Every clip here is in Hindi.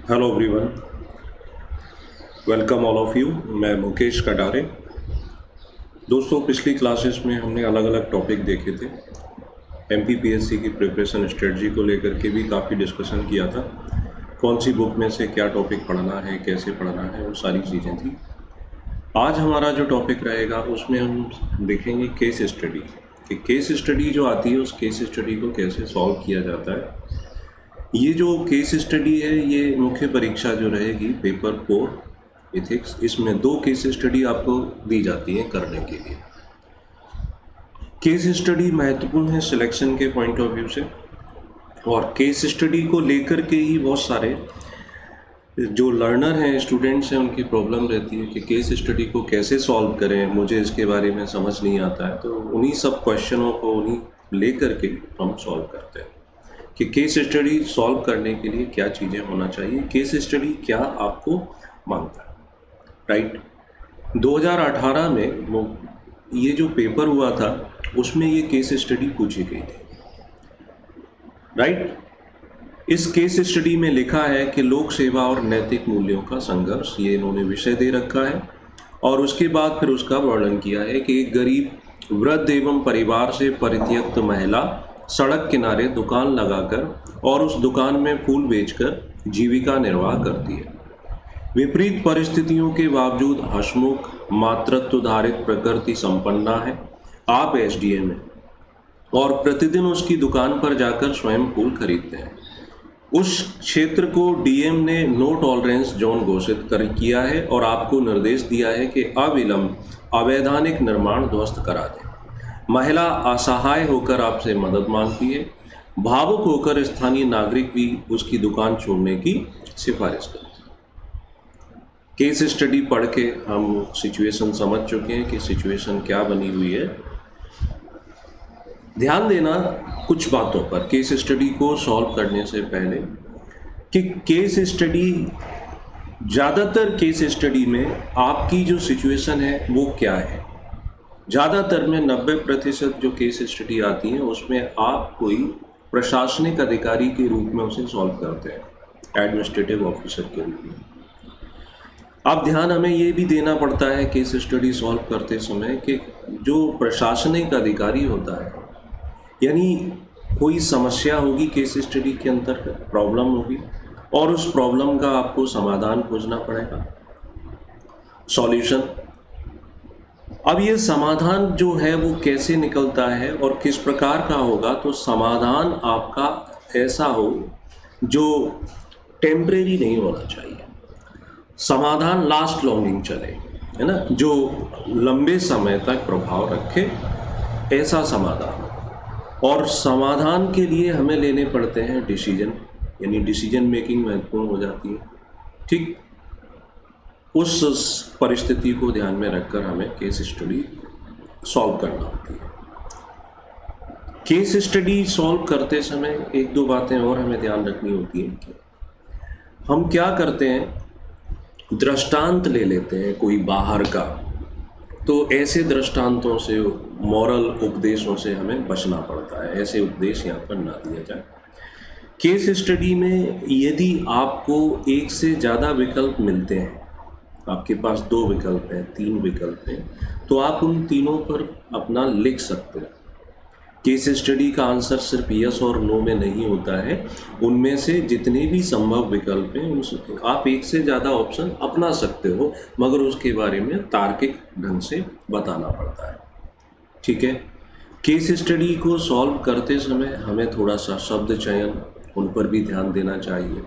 Hello everyone, welcome all of you. मैं मुकेश कटारे। दोस्तों, पिछली क्लासेस में हमने अलग अलग टॉपिक देखे थे। एमपीपीएससी की प्रिपरेशन स्ट्रेटजी को लेकर के भी काफ़ी डिस्कशन किया था। कौन सी बुक में से क्या टॉपिक पढ़ना है, कैसे पढ़ना है, वो सारी चीज़ें थी। आज हमारा जो टॉपिक रहेगा उसमें हम देखेंगे केस स्टडी, कि केस स्टडी जो आती है उस केस स्टडी को कैसे सॉल्व किया जाता है। ये जो केस स्टडी है ये मुख्य परीक्षा जो रहेगी पेपर 4 इथिक्स, इसमें 2 केस स्टडी आपको दी जाती है करने के लिए। केस स्टडी महत्वपूर्ण है सिलेक्शन के पॉइंट ऑफ व्यू से, और केस स्टडी को लेकर के ही बहुत सारे जो लर्नर हैं, स्टूडेंट्स हैं, उनकी प्रॉब्लम रहती है कि केस स्टडी को कैसे सॉल्व करें, मुझे इसके बारे में समझ नहीं आता है। तो उन्हीं सब क्वेश्चनों को उन्हीं लेकर के हम सॉल्व करते हैं कि केस स्टडी सॉल्व करने के लिए क्या चीज़ें होना चाहिए, केस स्टडी क्या आपको मांगता है। राइट, 2018 में ये जो पेपर हुआ था उसमें ये केस स्टडी पूछी गई थी। राइट, इस केस स्टडी में लिखा है कि लोक सेवा और नैतिक मूल्यों का संघर्ष, ये इन्होंने विषय दे रखा है। और उसके बाद फिर उसका वर्णन किया है कि एक गरीब वृद्ध एवं परिवार से परित्यक्त महिला सड़क किनारे दुकान लगाकर और उस दुकान में फूल बेचकर जीविका निर्वाह करती है। विपरीत परिस्थितियों के बावजूद हसमुख, मातृत्वधारित प्रकृति संपन्ना है। आप एसडीएम हैं और प्रतिदिन उसकी दुकान पर जाकर स्वयं फूल खरीदते हैं। उस क्षेत्र को डीएम ने नो टॉलरेंस जोन घोषित किया है और आपको निर्देश दिया है कि अविलंब अवैधानिक निर्माण ध्वस्त करा दें। महिला असहाय होकर आपसे मदद मांगती है। भावुक होकर स्थानीय नागरिक भी उसकी दुकान छोड़ने की सिफारिश करते हैं। केस स्टडी पढ़ के हम सिचुएशन समझ चुके हैं कि सिचुएशन क्या बनी हुई है। ध्यान देना कुछ बातों पर केस स्टडी को सॉल्व करने से पहले, कि केस स्टडी, ज़्यादातर केस स्टडी में आपकी जो सिचुएशन है वो क्या है। ज़्यादातर में 90% जो केस स्टडी आती है उसमें आप कोई प्रशासनिक अधिकारी के रूप में उसे सॉल्व करते हैं, एडमिनिस्ट्रेटिव ऑफिसर के रूप में। अब ध्यान हमें ये भी देना पड़ता है केस स्टडी सॉल्व करते समय कि जो प्रशासनिक अधिकारी होता है, यानी कोई समस्या होगी केस स्टडी के अंतर्गत, प्रॉब्लम होगी और उस प्रॉब्लम का आपको समाधान खोजना पड़ेगा, सॉल्यूशन। अब ये समाधान जो है वो कैसे निकलता है और किस प्रकार का होगा, तो समाधान आपका ऐसा हो जो टेम्परेरी नहीं होना चाहिए। समाधान लास्ट लॉन्गिंग चले, है ना, जो लंबे समय तक प्रभाव रखे, ऐसा समाधान। और समाधान के लिए हमें लेने पड़ते हैं डिसीजन, यानी डिसीजन मेकिंग महत्वपूर्ण हो जाती है। ठीक, उस परिस्थिति को ध्यान में रखकर हमें केस स्टडी सॉल्व करना होती है। केस स्टडी सॉल्व करते समय एक दो बातें और हमें ध्यान रखनी होती हैं कि हम क्या करते हैं, दृष्टांत ले लेते हैं कोई बाहर का, तो ऐसे दृष्टांतों से, मॉरल उपदेशों से हमें बचना पड़ता है। ऐसे उपदेश यहाँ पर ना दिया जाए। केस स्टडी में यदि आपको एक से ज़्यादा विकल्प मिलते हैं, आपके पास 2 विकल्प हैं, 3 विकल्प हैं, तो आप उन तीनों पर अपना लिख सकते हैं। केस स्टडी का आंसर सिर्फ यस और नो में नहीं होता है, उनमें से जितने भी संभव विकल्प हैं उन आप एक से ज़्यादा ऑप्शन अपना सकते हो, मगर उसके बारे में तार्किक ढंग से बताना पड़ता है। ठीक है, केस स्टडी को सॉल्व करते समय हमें थोड़ा सा शब्द चयन, उन पर भी ध्यान देना चाहिए,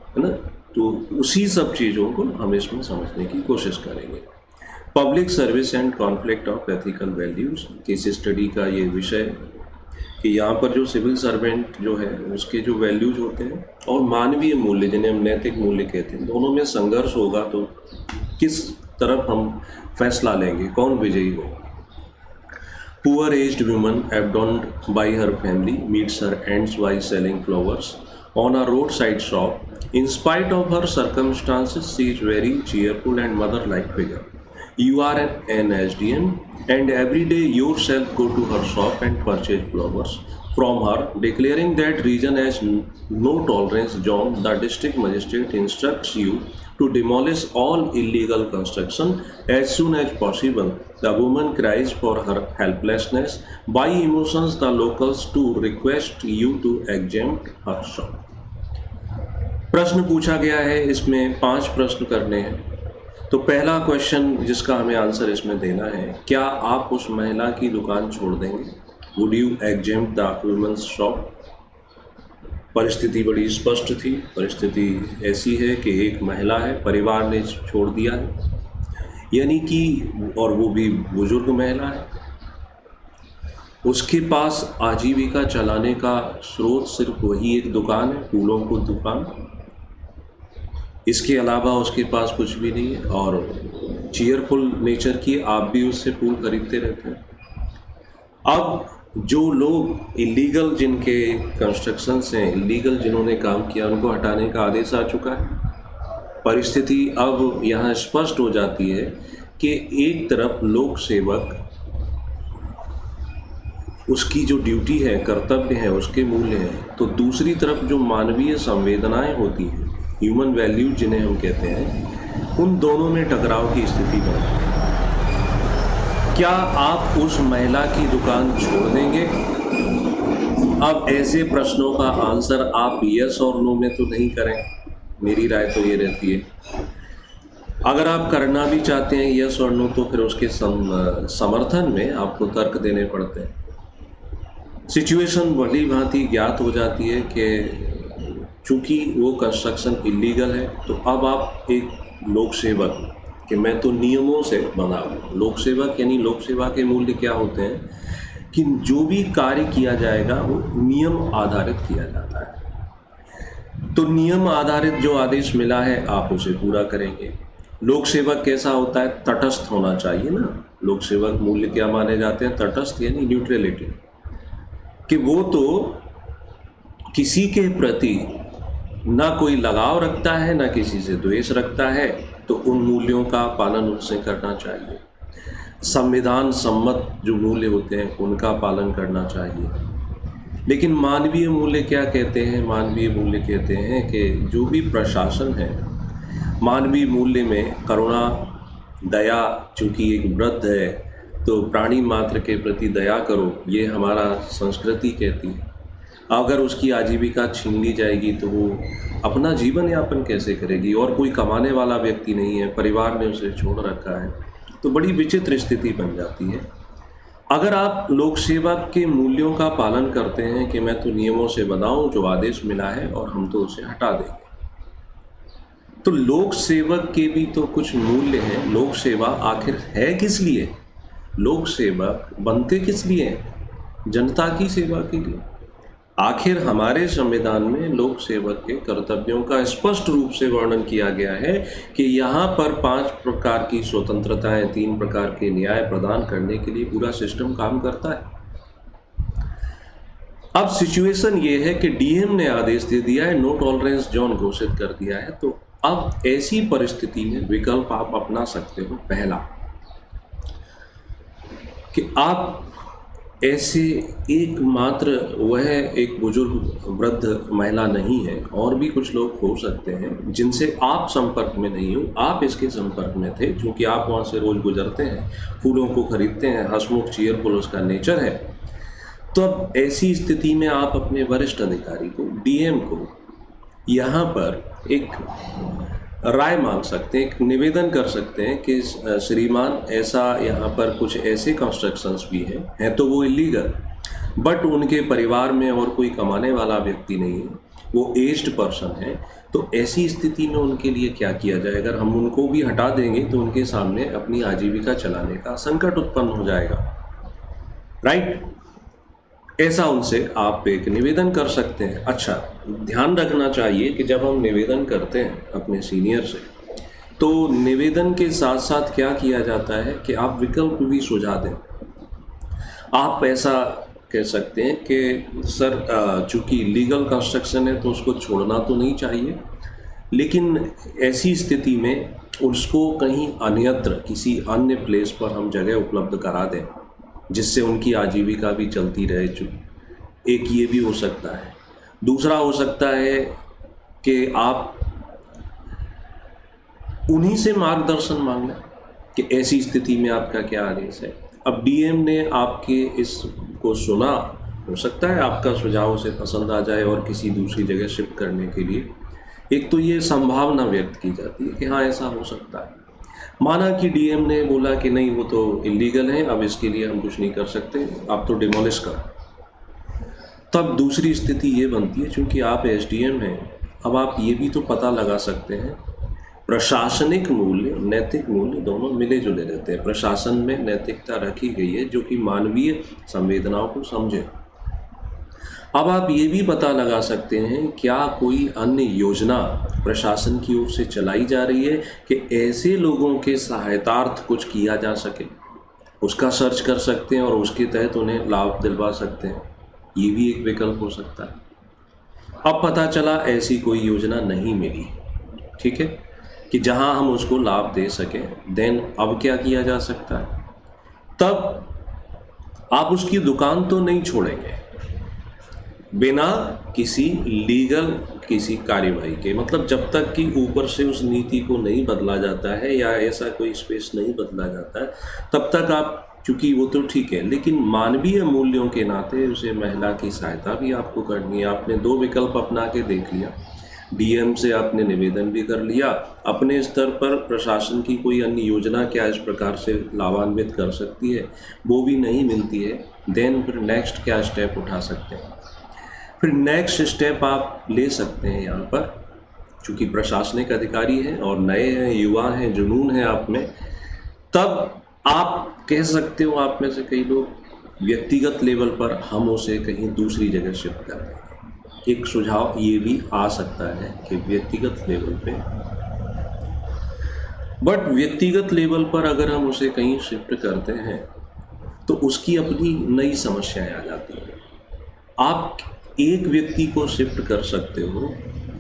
है ना। तो उसी सब चीज़ों को हम इसमें समझने की कोशिश करेंगे। Public service and conflict of ethical values, case study का ये विषय, कि यहाँ पर जो सिविल सर्वेंट जो है उसके जो वैल्यूज होते हैं और मानवीय मूल्य, जिन्हें हम नैतिक मूल्य कहते हैं, दोनों में संघर्ष होगा तो किस तरफ हम फैसला लेंगे, कौन विजयी होगा। Poor aged woman abandoned by her family meets her ends by selling flowers on a roadside shop. In spite of her circumstances, she is very cheerful and mother-like figure. You are an SDM and every day yourself go to her shop and purchase flowers from her, declaring that region as no tolerance zone. The district magistrate instructs you to demolish all illegal construction as soon as possible. The woman cries for her helplessness. By emotions, the locals to request you to exempt her shop. प्रश्न पूछा गया है, इसमें 5 प्रश्न करने हैं। तो पहला क्वेश्चन जिसका हमें आंसर इसमें देना है, क्या आप उस महिला की दुकान छोड़ देंगे? Would you exempt the women's shop? परिस्थिति बड़ी स्पष्ट थी। परिस्थिति ऐसी है कि एक महिला है, परिवार ने छोड़ दिया है, यानी कि और वो भी बुजुर्ग महिला है। उसके पास आजीविका चलाने का स्रोत सिर्फ वही एक दुकान है, फूलों की दुकान। इसके अलावा उसके पास कुछ भी नहीं है और चीयरफुल नेचर की, आप भी उससे फूल खरीदते रहते हैं। अब जो लोग इलीगल, जिनके कंस्ट्रक्शंस हैं, इलीगल जिन्होंने काम किया, उनको हटाने का आदेश आ चुका है। परिस्थिति अब यहाँ स्पष्ट हो जाती है कि एक तरफ लोक सेवक उसकी जो ड्यूटी है, कर्तव्य है, उसके मूल्य हैं, तो दूसरी तरफ जो मानवीय संवेदनाएं होती हैं, ह्यूमन वैल्यू जिन्हें हम कहते हैं, उन दोनों में टकराव की स्थिति बनती है। क्या आप उस महिला की दुकान छोड़ देंगे? अब ऐसे प्रश्नों का आंसर आप यस और नो में तो नहीं करें। मेरी राय तो ये रहती है, अगर आप करना भी चाहते हैं यस और नो, तो फिर उसके समर्थन में आपको तर्क देने पड़ते हैं। सिचुएशन भली भांति ज्ञात हो जाती है कि चूँकि वो कंस्ट्रक्शन इलीगल है, तो अब आप एक लोक सेवक, कि मैं तो नियमों से बना हूँ। लोक सेवक यानी लोक सेवा के मूल्य क्या होते हैं कि जो भी कार्य किया जाएगा वो नियम आधारित किया जाता है। तो नियम आधारित जो आदेश मिला है आप उसे पूरा करेंगे। लोक सेवक कैसा होता है? तटस्थ होना चाहिए ना। लोक सेवक मूल्य क्या माने जाते हैं? तटस्थ यानी न्यूट्रलिटी, कि वो तो किसी के प्रति ना कोई लगाव रखता है, ना किसी से द्वेष रखता है, तो उन मूल्यों का पालन उससे करना चाहिए। संविधान सम्मत जो मूल्य होते हैं उनका पालन करना चाहिए। लेकिन मानवीय मूल्य क्या कहते हैं? मानवीय मूल्य कहते हैं कि जो भी प्रशासन है, मानवीय मूल्य में करुणा, दया, चूँकि एक वृद्ध है तो प्राणी मात्र के प्रति दया करो, ये हमारा संस्कृति कहती है। अगर उसकी आजीविका छीन ली जाएगी तो वो अपना जीवन यापन कैसे करेगी? और कोई कमाने वाला व्यक्ति नहीं है, परिवार ने उसे छोड़ रखा है, तो बड़ी विचित्र स्थिति बन जाती है। अगर आप लोक सेवा के मूल्यों का पालन करते हैं कि मैं तो नियमों से बना हूं, जो आदेश मिला है और हम तो उसे हटा देंगे, तो लोक सेवक के भी तो कुछ मूल्य हैं। लोक सेवा आखिर है किस लिए? लोक सेवक बनते किस लिए? जनता की सेवा के लिए। आखिर हमारे संविधान में लोक सेवक के कर्तव्यों का स्पष्ट रूप से वर्णन किया गया है कि यहाँ पर 5 प्रकार की स्वतंत्रताएं, 3 प्रकार के न्याय प्रदान करने के लिए पूरा सिस्टम काम करता है। अब सिचुएशन ये है कि डीएम ने आदेश दे दिया है, नो टॉलरेंस जोन घोषित कर दिया है। तो अब ऐसी परिस्थिति में विकल्प आप अपना सकते हो। पहला कि आप ऐसे एकमात्र, वह एक बुजुर्ग वृद्ध महिला नहीं है, और भी कुछ लोग हो सकते हैं जिनसे आप संपर्क में नहीं हो, आप इसके संपर्क में थे, क्योंकि आप वहाँ से रोज गुजरते हैं, फूलों को खरीदते हैं, हंसमुख चीयरफुल उसका नेचर है। तो अब ऐसी स्थिति में आप अपने वरिष्ठ अधिकारी को, डीएम को, यहाँ पर एक राय मांग सकते हैं, एक निवेदन कर सकते हैं कि श्रीमान, ऐसा यहाँ पर कुछ ऐसे कंस्ट्रक्शंस भी हैं तो वो इलीगल, बट उनके परिवार में और कोई कमाने वाला व्यक्ति नहीं है, वो एज्ड पर्सन है, तो ऐसी स्थिति में उनके लिए क्या किया जाए? अगर हम उनको भी हटा देंगे तो उनके सामने अपनी आजीविका चलाने का संकट उत्पन्न हो जाएगा, राइट? ऐसा उनसे आप एक निवेदन कर सकते हैं। अच्छा, ध्यान रखना चाहिए कि जब हम निवेदन करते हैं अपने सीनियर से, तो निवेदन के साथ साथ क्या किया जाता है कि आप विकल्प भी सुझा दें। आप ऐसा कह सकते हैं कि सर, चूंकि लीगल कंस्ट्रक्शन है तो उसको छोड़ना तो नहीं चाहिए, लेकिन ऐसी स्थिति में उसको कहीं अन्यत्र, किसी अन्य प्लेस पर हम जगह उपलब्ध करा दें, जिससे उनकी आजीविका भी चलती रहे। एक ये भी हो सकता है। दूसरा हो सकता है कि आप उन्हीं से मार्गदर्शन मांगना कि ऐसी स्थिति में आपका क्या आदेश है। अब डीएम ने आपके इसको सुना, हो सकता है आपका सुझाव उसे पसंद आ जाए और किसी दूसरी जगह शिफ्ट करने के लिए एक तो ये संभावना व्यक्त की जाती है कि हाँ ऐसा हो सकता है। माना कि डीएम ने बोला कि नहीं वो तो इलीगल है, अब इसके लिए हम कुछ नहीं कर सकते, आप तो डिमोलिश करो। तब दूसरी स्थिति ये बनती है, चूंकि आप एसडीएम हैं, अब आप ये भी तो पता लगा सकते हैं, प्रशासनिक मूल्य नैतिक मूल्य दोनों मिले जुले रहते हैं। प्रशासन में नैतिकता रखी गई है जो कि मानवीय संवेदनाओं को समझे। अब आप ये भी पता लगा सकते हैं क्या कोई अन्य योजना प्रशासन की ओर से चलाई जा रही है कि ऐसे लोगों के सहायतार्थ कुछ किया जा सके, उसका सर्च कर सकते हैं और उसके तहत उन्हें लाभ दिलवा सकते हैं। ये भी एक विकल्प हो सकता है। अब पता चला ऐसी कोई योजना नहीं मिली, ठीक है, कि जहां हम उसको लाभ दे सकें, देन अब क्या किया जा सकता है? तब आप उसकी दुकान तो नहीं छोड़ेंगे बिना किसी लीगल किसी कार्यवाही के, मतलब जब तक कि ऊपर से उस नीति को नहीं बदला जाता है या ऐसा कोई स्पेस नहीं बदला जाता है, तब तक आप, चूंकि वो तो ठीक है, लेकिन मानवीय मूल्यों के नाते उसे महिला की सहायता भी आपको करनी है। आपने दो विकल्प अपना के देख लिया, डीएम से आपने निवेदन भी कर लिया, अपने स्तर पर प्रशासन की कोई अन्य योजना क्या इस प्रकार से लाभान्वित कर सकती है, वो भी नहीं मिलती है, देन फिर नेक्स्ट क्या स्टेप उठा सकते हैं? फिर नेक्स्ट स्टेप आप ले सकते हैं यहाँ पर, चूँकि प्रशासनिक अधिकारी हैं और नए हैं, युवा हैं, जुनून है आप में, तब आप कह सकते हो, आप में से कई लोग व्यक्तिगत लेवल पर हम उसे कहीं दूसरी जगह शिफ्ट कर देंगे। एक सुझाव ये भी आ सकता है कि व्यक्तिगत लेवल पे, बट व्यक्तिगत लेवल पर अगर हम उसे कहीं शिफ्ट करते हैं तो उसकी अपनी नई समस्याएं आ जाती हैं। आप एक व्यक्ति को शिफ्ट कर सकते हो,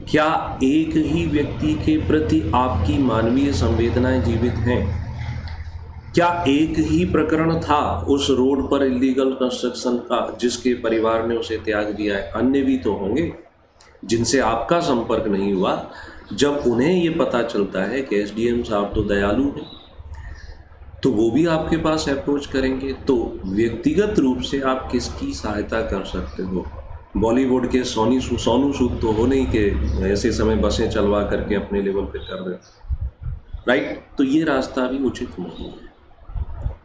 क्या एक ही व्यक्ति के प्रति आपकी मानवीय संवेदनाएं जीवित हैं? क्या एक ही प्रकरण था उस रोड पर इलीगल कंस्ट्रक्शन का जिसके परिवार ने उसे त्याग दिया है? अन्य भी तो होंगे जिनसे आपका संपर्क नहीं हुआ। जब उन्हें ये पता चलता है कि एसडीएम साहब तो दयालु हैं, तो वो भी आपके पास अप्रोच करेंगे। तो व्यक्तिगत रूप से आप किसकी सहायता कर सकते हो? बॉलीवुड के सोनू सूद तो हो नहीं कि ऐसे समय बसें चलवा करके अपने लेवल पे कर रहे, राइट? तो ये रास्ता भी उचित नहीं है।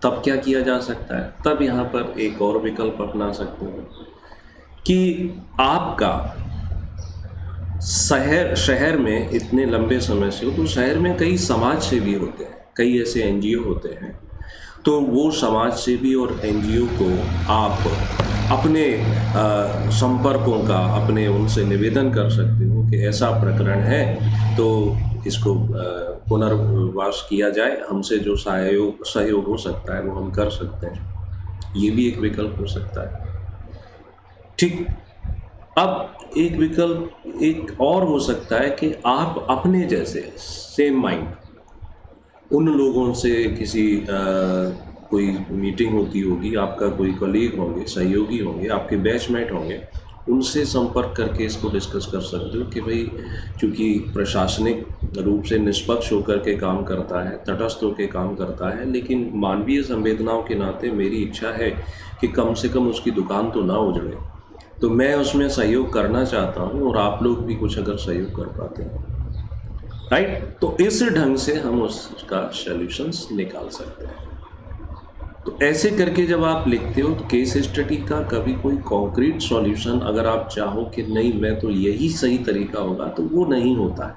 तब क्या किया जा सकता है? तब यहाँ पर एक और विकल्प अपना सकते हो कि आपका शहर में इतने लंबे समय से हो, तो शहर में कई समाज सेवी होते हैं, कई ऐसे एनजीओ होते हैं, तो वो समाज सेवी और एनजीओ को आप अपने संपर्कों का, अपने उनसे निवेदन कर सकते हो कि ऐसा प्रकरण है तो इसको पुनर्वास किया जाए, हमसे जो सहयोग हो सकता है वो हम कर सकते हैं। ये भी एक विकल्प हो सकता है, ठीक। अब एक विकल्प एक और हो सकता है कि आप अपने जैसे सेम माइंड उन लोगों से किसी कोई मीटिंग होती होगी, आपका कोई कलीग होंगे, सहयोगी होंगे, आपके बैचमेट होंगे, उनसे संपर्क करके इसको डिस्कस कर सकते हो कि भाई चूँकि प्रशासनिक रूप से निष्पक्ष होकर के काम करता है, तटस्थ होकर काम करता है, लेकिन मानवीय संवेदनाओं के नाते मेरी इच्छा है कि कम से कम उसकी दुकान तो ना उजड़े, तो मैं उसमें सहयोग करना चाहता हूँ और आप लोग भी कुछ अगर सहयोग कर पाते हैं, राइट? तो इस ढंग से हम उसका सॉल्यूशंस निकाल सकते हैं। तो ऐसे करके जब आप लिखते हो तो केस स्टडी का कभी कोई कॉन्क्रीट सॉल्यूशन अगर आप चाहो कि नहीं मैं तो यही सही तरीका होगा, तो वो नहीं होता है।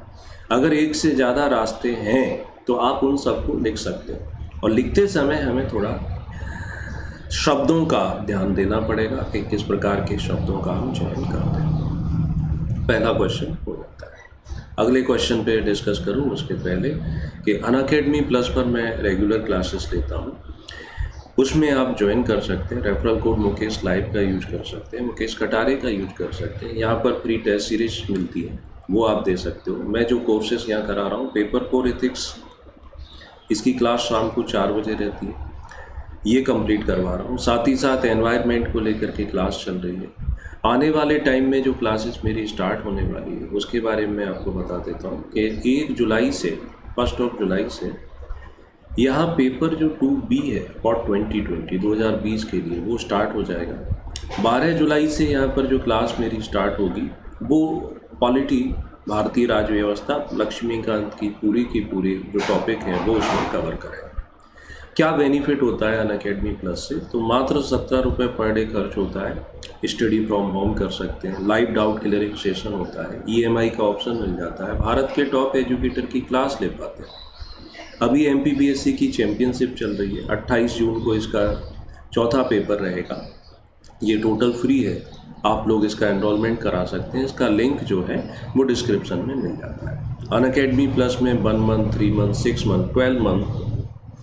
अगर एक से ज़्यादा रास्ते हैं तो आप उन सबको लिख सकते हो, और लिखते समय हमें थोड़ा शब्दों का ध्यान देना पड़ेगा कि किस प्रकार के शब्दों का हम चयन करते हैं। पहला क्वेश्चन हो जाता है। अगले क्वेश्चन पे डिस्कस करूँ उसके पहले कि अनअकैडमी प्लस पर मैं रेगुलर क्लासेस लेता हूँ, उसमें आप ज्वाइन कर सकते हैं। रेफरल कोड मुकेश लाइव का यूज कर सकते हैं, मुकेश कटारे का यूज कर सकते हैं। यहाँ पर फ्री टेस्ट सीरीज मिलती है, वो आप दे सकते हो। मैं जो कोर्सेज यहाँ करा रहा हूँ, पेपर कोर एथिक्स, इसकी क्लास शाम को 4 बजे रहती है। ये कंप्लीट करवा रहा हूँ। साथ ही साथ एनवायरनमेंट को लेकर के क्लास चल रही है। आने वाले टाइम में जो क्लासेस मेरी स्टार्ट होने वाली है उसके बारे में आपको बता देता हूँ कि 1 जुलाई से 1 जुलाई से यहाँ पेपर जो 2B है और 2020 के लिए वो स्टार्ट हो जाएगा। 12 जुलाई से यहाँ पर जो क्लास मेरी स्टार्ट होगी वो पॉलिटी, भारतीय राज्य व्यवस्था, लक्ष्मीकांत की पूरी जो टॉपिक है वो उसमें कवर करेगा। क्या बेनिफिट होता है अनअकैडमी प्लस से? तो मात्र 17 रुपये पर डे खर्च होता है। स्टडी फ्रॉम होम कर सकते हैं, लाइव डाउट क्लियरिंग सेशन होता है, EMI का ऑप्शन मिल जाता है, भारत के टॉप एजुकेटर की क्लास ले पाते हैं। अभी MPPSC की चैम्पियनशिप चल रही है। 28 जून को इसका चौथा पेपर रहेगा। ये टोटल फ्री है, आप लोग इसका एनरोलमेंट करा सकते हैं। इसका लिंक जो है वो डिस्क्रिप्शन में मिल जाता है। अनअकैडमी प्लस में 1 month, 3 month, 6 month, 12 month,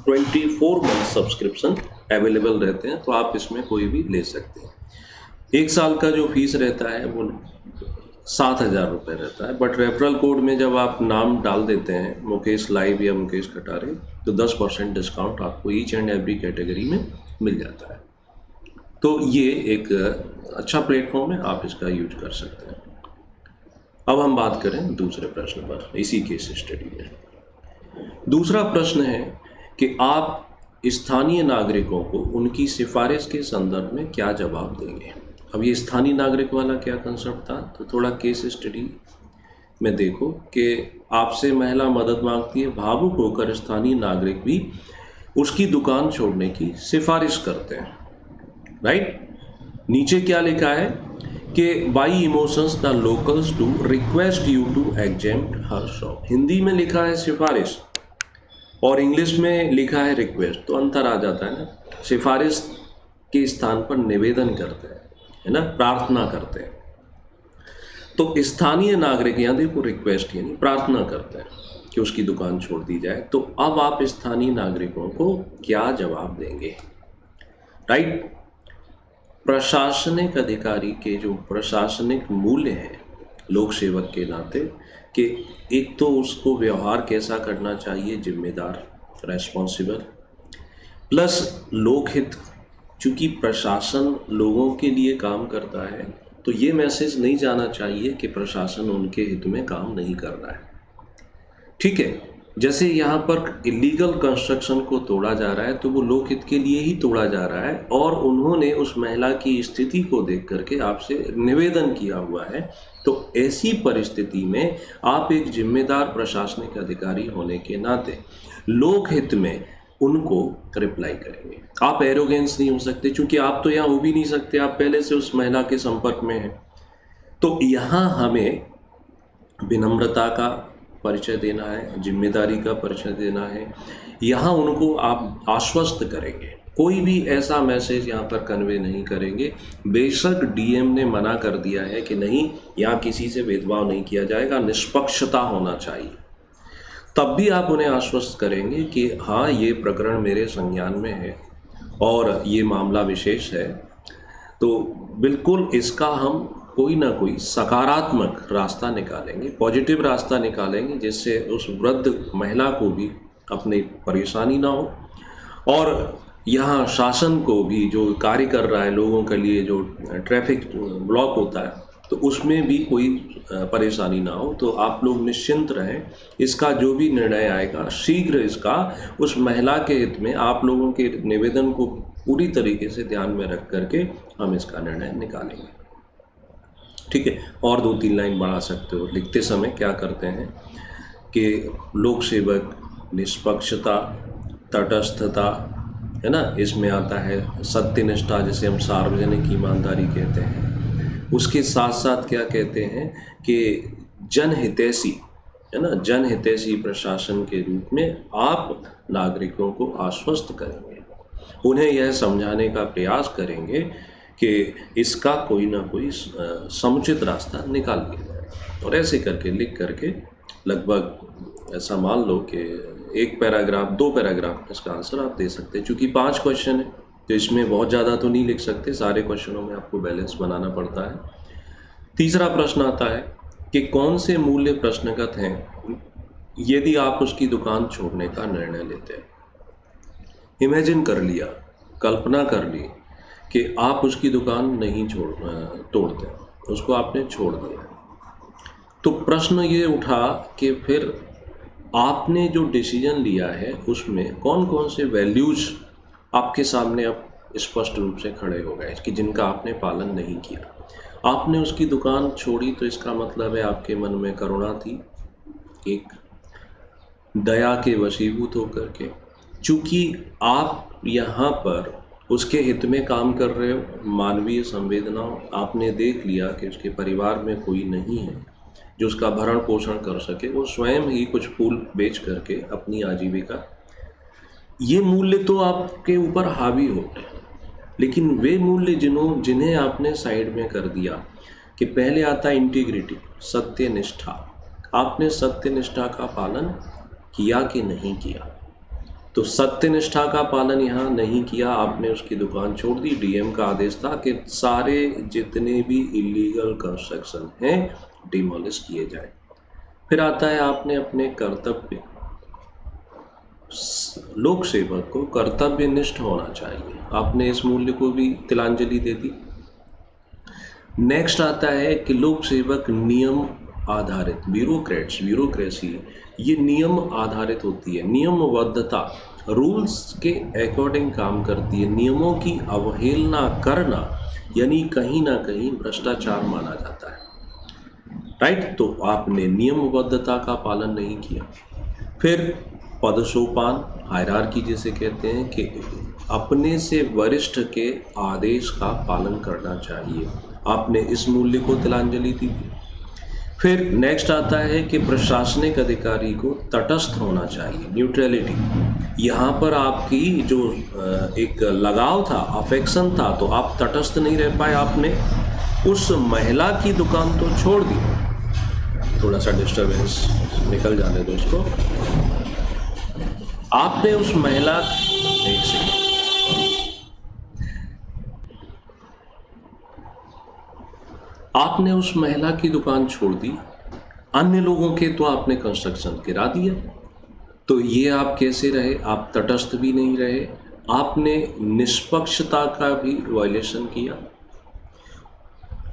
24 month subscription available रहते हैं, तो आप इसमें कोई भी ले सकते हैं। 1 साल का जो फीस रहता है वो 7,000 रुपये रहता है, बट रेफरल कोड में जब आप नाम डाल देते हैं मुकेश लाइव या मुकेश कटारे तो 10% डिस्काउंट आपको ईच एंड एवरी कैटेगरी में मिल जाता है। तो ये एक अच्छा प्लेटफॉर्म है, आप इसका यूज कर सकते हैं। अब हम बात करें दूसरे प्रश्न पर इसी केस स्टडी में। दूसरा प्रश्न है कि आप स्थानीय नागरिकों को उनकी सिफारिश के संदर्भ में क्या जवाब देंगे। अब ये स्थानीय नागरिक वाला क्या कंसेप्ट था, तो थोड़ा केस स्टडी में देखो कि आपसे महिला मदद मांगती है, भावुक होकर स्थानीय नागरिक भी उसकी दुकान छोड़ने की सिफारिश करते हैं, राइट। नीचे क्या लिखा है कि by emotions the locals to request you to exempt her shop. Hindi में लिखा है सिफारिश और इंग्लिश में लिखा है रिक्वेस्ट, तो अंतर आ जाता है ना। सिफारिश के स्थान पर निवेदन करते हैं, है ना, प्रार्थना करते हैं। तो स्थानीय नागरिक यहाँ देखो रिक्वेस्ट यानी प्रार्थना करते हैं कि उसकी दुकान छोड़ दी जाए। तो अब आप स्थानीय नागरिकों को क्या जवाब देंगे, राइट। प्रशासनिक अधिकारी के जो प्रशासनिक मूल्य हैं लोक सेवक के नाते, कि एक तो उसको व्यवहार कैसा करना चाहिए, जिम्मेदार, रेस्पॉन्सिबल, प्लस लोकहित। चूंकि प्रशासन लोगों के लिए काम करता है तो ये मैसेज नहीं जाना चाहिए कि प्रशासन उनके हित में काम नहीं कर रहा है, ठीक है। जैसे यहाँ पर इलीगल कंस्ट्रक्शन को तोड़ा जा रहा है तो वो लोकहित के लिए ही तोड़ा जा रहा है, और उन्होंने उस महिला की स्थिति को देख करके आपसे निवेदन किया हुआ है। तो ऐसी परिस्थिति में आप एक जिम्मेदार प्रशासनिक अधिकारी होने के नाते लोकहित में उनको रिप्लाई करेंगे। आप एरोगेंस नहीं हो सकते, क्योंकि आप तो यहाँ हो भी नहीं सकते, आप पहले से उस महिला के संपर्क में हैं। तो यहाँ हमें विनम्रता का परिचय देना है, जिम्मेदारी का परिचय देना है। यहाँ उनको आप आश्वस्त करेंगे, कोई भी ऐसा मैसेज यहाँ पर कन्वे नहीं करेंगे। बेशक DM ने मना कर दिया है कि नहीं, यहाँ किसी से भेदभाव नहीं किया जाएगा, निष्पक्षता होना चाहिए, तब भी आप उन्हें आश्वस्त करेंगे कि हाँ, ये प्रकरण मेरे संज्ञान में है और ये मामला विशेष है। तो बिल्कुल इसका हम कोई ना कोई सकारात्मक रास्ता निकालेंगे, पॉजिटिव रास्ता निकालेंगे, जिससे उस वृद्ध महिला को भी अपनी परेशानी ना हो, और यहाँ शासन को भी जो कार्य कर रहा है लोगों के लिए, जो ट्रैफिक ब्लॉक होता है तो उसमें भी कोई परेशानी ना हो। तो आप लोग निश्चिंत रहें, इसका जो भी निर्णय आएगा शीघ्र इसका उस महिला के हित में, आप लोगों के निवेदन को पूरी तरीके से ध्यान में रख करके हम इसका निर्णय निकालेंगे, ठीक है। और 2-3 लाइन बढ़ा सकते हो। लिखते समय क्या करते हैं कि लोक सेवक, निष्पक्षता, तटस्थता, है ना, इसमें आता है सत्यनिष्ठा, जिसे हम सार्वजनिक ईमानदारी कहते हैं। उसके साथ साथ क्या कहते हैं कि जनहितैषी, है ना, जनहितैषी प्रशासन के रूप में आप नागरिकों को आश्वस्त करेंगे, उन्हें यह समझाने का प्रयास करेंगे कि इसका कोई ना कोई समुचित रास्ता निकाल दिया जाए। और ऐसे करके लिख करके लगभग ऐसा मान लो कि 1 पैराग्राफ 2 पैराग्राफ में इसका आंसर आप दे सकते हैं। चूँकि 5 क्वेश्चन है तो इसमें बहुत ज़्यादा तो नहीं लिख सकते, सारे क्वेश्चनों में आपको बैलेंस बनाना पड़ता है। तीसरा प्रश्न आता है कि कौन से मूल्य प्रश्नगत हैं यदि आप उसकी दुकान छोड़ने का निर्णय लेते हैं। इमेजिन कर लिया कल्पना कर ली कि आप उसकी दुकान नहीं तोड़ते, उसको आपने छोड़ दिया, तो प्रश्न ये उठा कि फिर आपने जो डिसीजन लिया है उसमें कौन कौन से वैल्यूज़ आपके सामने अब स्पष्ट रूप से खड़े हो गए कि जिनका आपने पालन नहीं किया। आपने उसकी दुकान छोड़ी तो इसका मतलब है आपके मन में करुणा थी, एक दया के वशीभूत होकर के, चूँकि आप यहाँ पर उसके हित में काम कर रहे हो, मानवीय संवेदनाओं, आपने देख लिया कि उसके परिवार में कोई नहीं है जो उसका भरण पोषण कर सके, वो स्वयं ही कुछ फूल बेच करके अपनी आजीविका, ये मूल्य तो आपके ऊपर हावी हो गए। लेकिन वे मूल्य जिन्हें आपने साइड में कर दिया, कि पहले आता इंटीग्रिटी, सत्यनिष्ठा, आपने सत्यनिष्ठा का पालन किया कि नहीं किया? तो सत्यनिष्ठा का पालन यहाँ नहीं किया, आपने उसकी दुकान छोड़ दी। डीएम का आदेश था कि सारे जितने भी इलीगल कंस्ट्रक्शन हैं डिमोलिश किए जाए। फिर आता है आपने अपने कर्तव्य, लोक सेवक को कर्तव्यनिष्ठ होना चाहिए, आपने इस मूल्य को भी तिलांजलि दे दी। नेक्स्ट आता है कि लोक सेवक नियम आधारित, ब्यूरोक्रेसी ये नियम आधारित होती है, नियमबद्धता, रूल्स के अकॉर्डिंग काम करती है। नियमों की अवहेलना करना यानी कहीं ना कहीं भ्रष्टाचार माना जाता है, राइट? तो आपने नियमबद्धता का पालन नहीं किया। फिर पदसोपान, हायरार्की जिसे कहते हैं, कि अपने से वरिष्ठ के आदेश का पालन करना चाहिए, आपने इस मूल्य को तिलांजलि दी। फिर नेक्स्ट आता है कि प्रशासनिक अधिकारी को तटस्थ होना चाहिए, न्यूट्रलिटी। यहाँ पर आपकी जो एक लगाव था, अफेक्शन था, तो आप तटस्थ नहीं रह पाए, आपने उस महिला की दुकान तो छोड़ दी। थोड़ा सा डिस्टर्बेंस निकल जाने दो उसको। आपने उस महिला, एक सेकंड, आपने उस महिला की दुकान छोड़ दी, अन्य लोगों के तो आपने कंस्ट्रक्शन गिरा दिया। तो ये आप कैसे रहे? आप तटस्थ भी नहीं रहे, आपने निष्पक्षता का भी वायलेशन किया।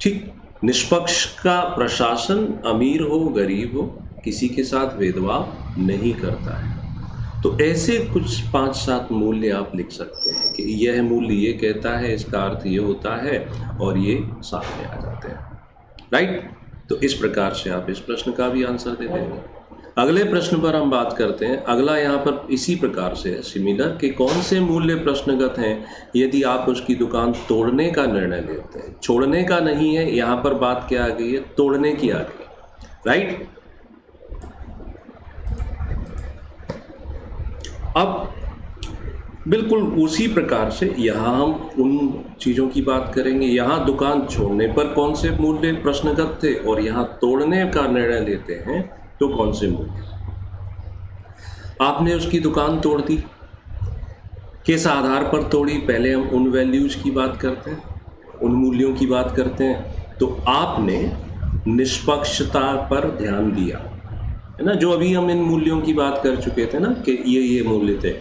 ठीक, निष्पक्ष का प्रशासन अमीर हो गरीब हो किसी के साथ भेदभाव नहीं करता है। तो ऐसे कुछ 5-7 मूल्य आप लिख सकते हैं कि यह मूल्य ये कहता है, इसका अर्थ ये होता है, और ये सामने आ जाते हैं, राइट? तो इस प्रकार से आप इस प्रश्न का भी आंसर दे देंगे। अगले प्रश्न पर हम बात करते हैं। अगला यहाँ पर इसी प्रकार से सिमिलर कि कौन से मूल्य प्रश्नगत हैं यदि आप उसकी दुकान तोड़ने का निर्णय लेते हैं। छोड़ने का नहीं है, यहाँ पर बात क्या आ गई है? तोड़ने की आ गई, राइट? अब बिल्कुल उसी प्रकार से यहाँ हम उन चीज़ों की बात करेंगे। यहाँ दुकान छोड़ने पर कौन से मूल्य प्रश्नगत थे और यहाँ तोड़ने का निर्णय लेते हैं तो कौन से मूल्य? आपने उसकी दुकान तोड़ दी, किस आधार पर तोड़ी? पहले हम उन वैल्यूज की बात करते हैं, उन मूल्यों की बात करते हैं। तो आपने निष्पक्षता पर ध्यान दिया, है ना? जो अभी हम इन मूल्यों की बात कर चुके थे ना कि ये मूल्य थे।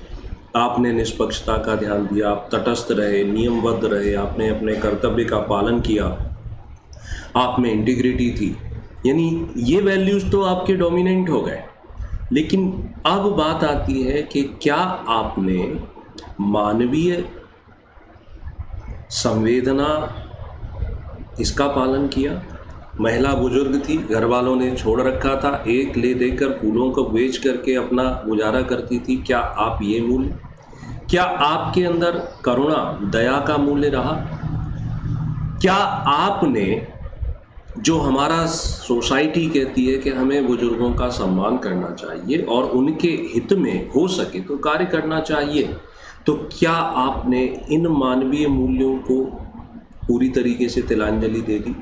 आपने निष्पक्षता का ध्यान दिया, आप तटस्थ रहे, नियमबद्ध रहे, आपने अपने कर्तव्य का पालन किया, आप में इंटीग्रिटी थी, यानी ये वैल्यूज तो आपके डोमिनेंट हो गए। लेकिन अब बात आती है कि क्या आपने मानवीय संवेदना, इसका पालन किया? महिला बुजुर्ग थी, घर वालों ने छोड़ रखा था, एक ले देकर फूलों को बेच करके अपना गुजारा करती थी। क्या आप ये मूल्य, क्या आपके अंदर करुणा, दया का मूल्य रहा? क्या आपने, जो हमारा सोसाइटी कहती है कि हमें बुजुर्गों का सम्मान करना चाहिए और उनके हित में हो सके तो कार्य करना चाहिए, तो क्या आपने इन मानवीय मूल्यों को पूरी तरीके से तिलांजलि दे दी?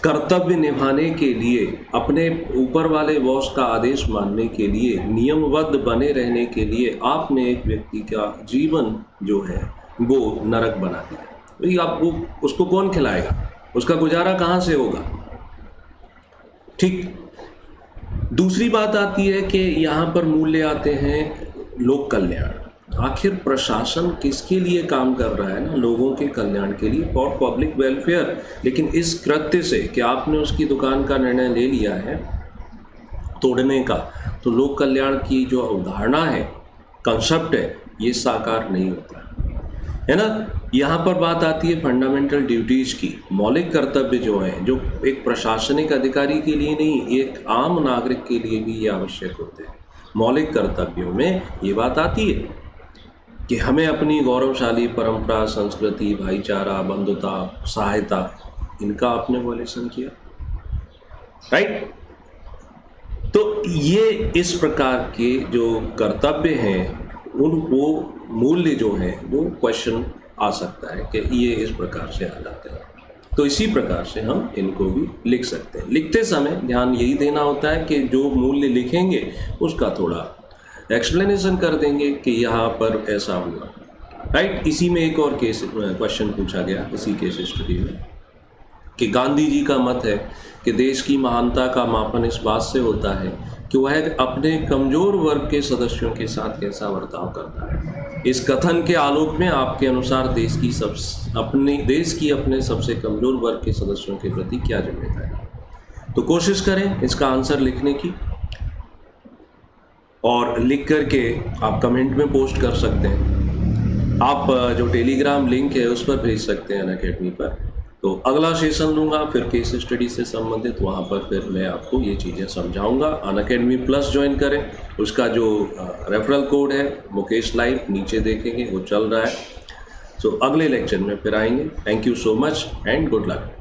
कर्तव्य निभाने के लिए, अपने ऊपर वाले बॉस का आदेश मानने के लिए, नियमबद्ध बने रहने के लिए आपने एक व्यक्ति का जीवन जो है वो नरक बना दिया। भाई आप वो, उसको कौन खिलाएगा? उसका गुजारा कहाँ से होगा? ठीक। दूसरी बात आती है कि यहाँ पर मूल्य आते हैं लोक कल्याण। आखिर प्रशासन किसके लिए काम कर रहा है ना, लोगों के कल्याण के लिए, फॉर पब्लिक वेलफेयर। लेकिन इस कृत्य से कि आपने उसकी दुकान का निर्णय ले लिया है तोड़ने का, तो लोक कल्याण की जो अवधारणा है, कंसेप्ट है, ये साकार नहीं होता है ना। यहाँ पर बात आती है फंडामेंटल ड्यूटीज की। मौलिक कर्तव्य जो है, जो एक प्रशासनिक अधिकारी के लिए नहीं, एक आम नागरिक के लिए भी ये आवश्यक होते हैं। मौलिक कर्तव्यों में ये बात आती है कि हमें अपनी गौरवशाली परंपरा, संस्कृति, भाईचारा, बंधुता, सहायता, इनका आपने वॉल्यूशन किया, राइट। तो ये इस प्रकार के जो कर्तव्य हैं, उन वो मूल्य जो है वो क्वेश्चन आ सकता है कि ये इस प्रकार से आ जाते हैं। तो इसी प्रकार से हम इनको भी लिख सकते हैं। लिखते समय ध्यान यही देना होता है कि जो मूल्य लिखेंगे उसका थोड़ा एक्सप्लेनेशन कर देंगे कि यहाँ पर ऐसा हुआ, राइट। इसी में एक और केस क्वेश्चन पूछा गया इसी केस स्टडी में कि गांधी जी का मत है कि देश की महानता का मापन इस बात से होता है कि वह अपने कमजोर वर्ग के सदस्यों के साथ कैसा बर्ताव करता है। इस कथन के आलोक में आपके अनुसार देश की अपने सबसे कमजोर वर्ग के सदस्यों के प्रति क्या जिम्मेदारी है। तो कोशिश करें इसका आंसर लिखने की, और लिख करके आप कमेंट में पोस्ट कर सकते हैं। आप जो टेलीग्राम लिंक है उस पर भेज सकते हैं अनअकैडमी पर। तो अगला सेशन लूँगा फिर केस स्टडी से संबंधित, वहाँ पर फिर मैं आपको ये चीज़ें समझाऊंगा। अनअकैडमी प्लस ज्वाइन करें, उसका जो रेफरल कोड है मुकेश लाइव नीचे देखेंगे वो चल रहा है। सो अगले लेक्चर में फिर आएंगे। Thank you so much and good luck.